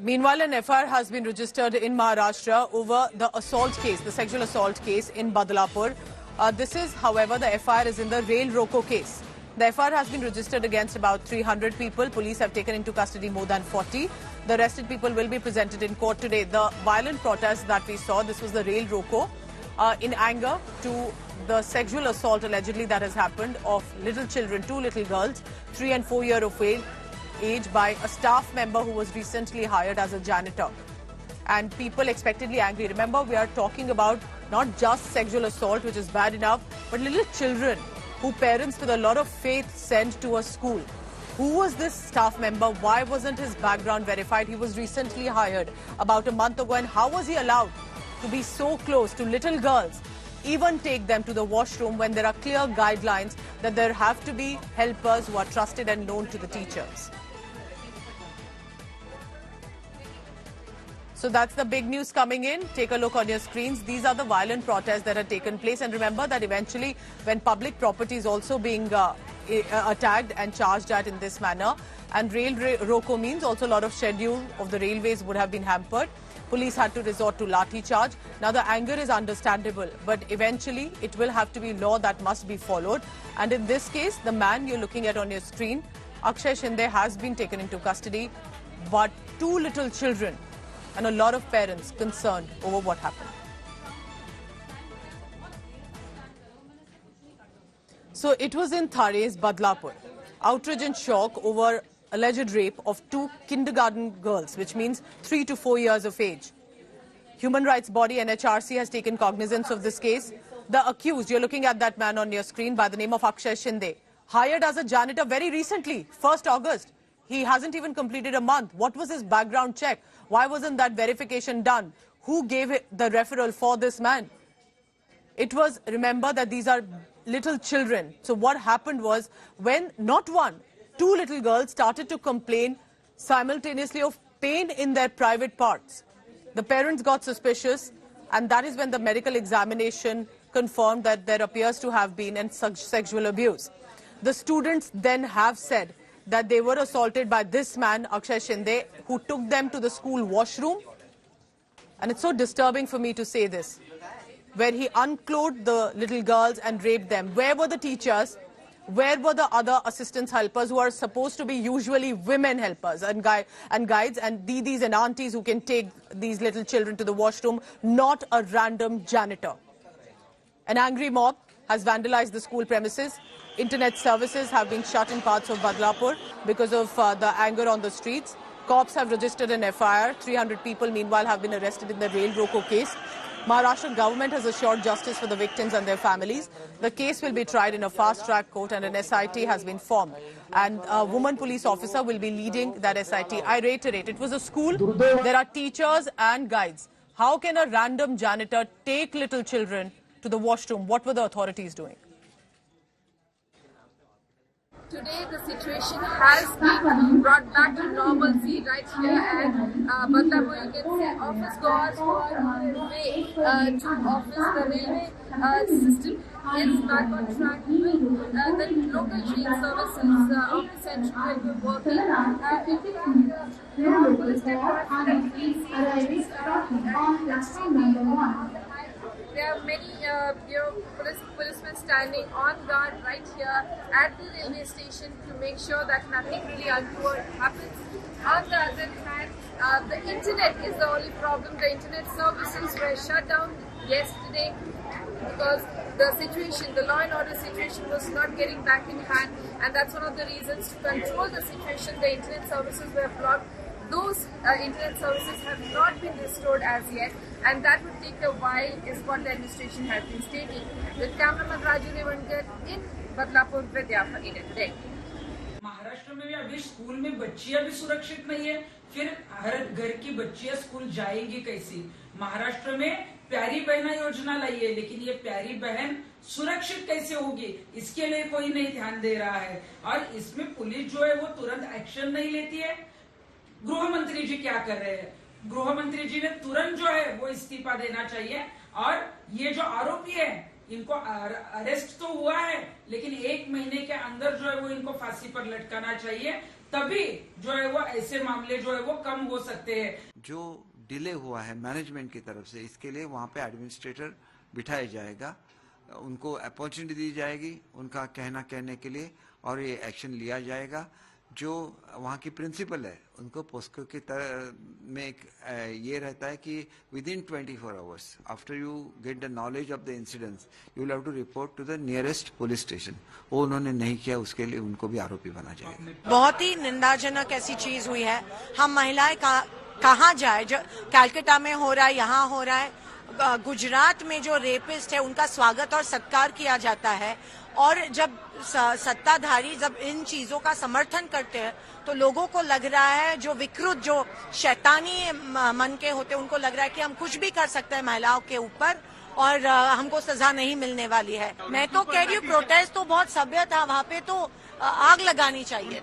Meanwhile, an FIR has been registered in Maharashtra over the assault case, the sexual assault case in Badlapur. This is, however, the FIR is in the rail roko case. The FIR has been registered against about 300 people. Police have taken into custody more than 40. The arrested people will be presented in court today. The violent protest that we saw, this was the rail roko in anger to the sexual assault allegedly that has happened of little children, two little girls, 3 and 4 years of age by a staff member who was recently hired as a janitor. And people expectedly angry. Remember, we are talking about not just sexual assault, which is bad enough, but little children who parents with a lot of faith sent to a school. Who was this staff member? Why wasn't his background verified? He was recently hired about a month ago. And how was he allowed to be so close to little girls, even take them to the washroom when there are clear guidelines that there have to be helpers who are trusted and known to the teachers? So that's the big news coming in. Take a look on your screens. These are the violent protests that have taken place. And remember that eventually when public property is also being attacked and charged at in this manner, and rail roko means also a lot of schedule of the railways would have been hampered. Police had to resort to lathi charge. Now the anger is understandable, but eventually it will have to be law that must be followed. And in this case, the man you're looking at on your screen, Akshay Shinde, has been taken into custody, but two little children and a lot of parents concerned over what happened. So it was in Thare's Badlapur. Outrage and shock over alleged rape of two kindergarten girls, which means 3 to 4 years of age. Human Rights Body NHRC has taken cognizance of this case. The accused, you're looking at that man on your screen by the name of Akshay Shinde, hired as a janitor very recently, 1st August. He hasn't even completed a month. What was his background check? Why wasn't that verification done? Who gave the referral for this man? It was, remember that these are little children. So what happened was when not one, two little girls started to complain simultaneously of pain in their private parts. The parents got suspicious, and that is when the medical examination confirmed that there appears to have been sexual abuse. The students then have said that they were assaulted by this man, Akshay Shinde, who took them to the school washroom. And it's so disturbing for me to say this, where he unclothed the little girls and raped them. Where were the teachers? Where were the other assistance helpers who are supposed to be usually women helpers and guides and didis and aunties who can take these little children to the washroom, not a random janitor? An angry mob has vandalized the school premises. Internet services have been shut in parts of Badlapur because of the anger on the streets. Cops have registered an FIR. 300 people, meanwhile, have been arrested in the rail roko case. Maharashtra government has assured justice for the victims and their families. The case will be tried in a fast-track court and an SIT has been formed. And a woman police officer will be leading that SIT. I reiterate, it was a school. There are teachers and guides. How can a random janitor take little children to the washroom? What were the authorities doing? Today the situation has been brought back to normalcy right here at Badlapur. You can see office goers who are on their way to office. The railway system is back on track. The local train services of the central railway working. There are many policemen standing on guard right here at the railway station to make sure that nothing really untoward happens. On the other hand, the internet is the only problem. The internet services were shut down yesterday because the situation, the law and order situation, was not getting back in hand, and that's one of the reasons. To control the situation, the internet services were blocked. Those internet services have not been restored as yet, and that would take a while, is what the administration has been stating. With cameraman Raju Revankar in Badlapur, Vidya for India Today. Maharashtra में भी अभी school में बच्चियां भी सुरक्षित नहीं है, फिर हर घर की बच्चियां स्कूल जाएंगी कैसी? महाराष्ट्र में प्यारी बहना योजना लाई है, लेकिन ये प्यारी बहन सुरक्षित कैसे होगी, इसके लिए कोई नहीं ध्यान दे रहा है। और इसमें पुलिस जो है वो तुरंत एक्शन नहीं लेती है। गृह मंत्री जी क्या कर रहे हैं? गृह मंत्री जी ने तुरंत जो है वो इस्तीफा देना चाहिए, और ये जो आरोपी है इनको अरेस्ट तो हुआ है, लेकिन 1 महीने के अंदर जो है वो इनको फांसी पर लटकाना चाहिए, तभी जो है वो ऐसे मामले जो है वो कम हो सकते हैं। जो डिले हुआ है मैनेजमेंट की तरफ से, इसके लिए वहाँ पे एडमिनिस्ट्रेटर बिठाया जाएगा, उनको अपॉर्चुनिटी दी जाएगी उनका कहने के लिए, और ये एक्शन लिया जाएगा। जो वहाँ की प्रिंसिपल है उनको पोस्को की तरह में एक ये रहता है कि within 24 hours after you get the knowledge of the incidents you will have to report to the nearest police station. वो उन्होंने नहीं किया, उसके लिए उनको भी आरोपी बना जाएगा। बहुत ही निंदाजनक ऐसी चीज हुई है। हम महिलाएं कहाँ जाए? जो कैलकाटा में हो रहा है, यहाँ हो रहा है, गुजरात में जो रेपिस्ट है उनका स्वागत और सत्कार किया जाता है। और जब सत्ताधारी जब इन चीजों का समर्थन करते हैं तो लोगों को लग रहा है, जो विकृत जो शैतानी मन के होते हैं उनको लग रहा है कि हम कुछ भी कर सकते हैं महिलाओं के ऊपर और हमको सजा नहीं मिलने वाली है। मैं तो कह रही हूँ प्रोटेस्ट तो बहुत सभ्य था, वहाँ पे तो आग लगानी चाहिए।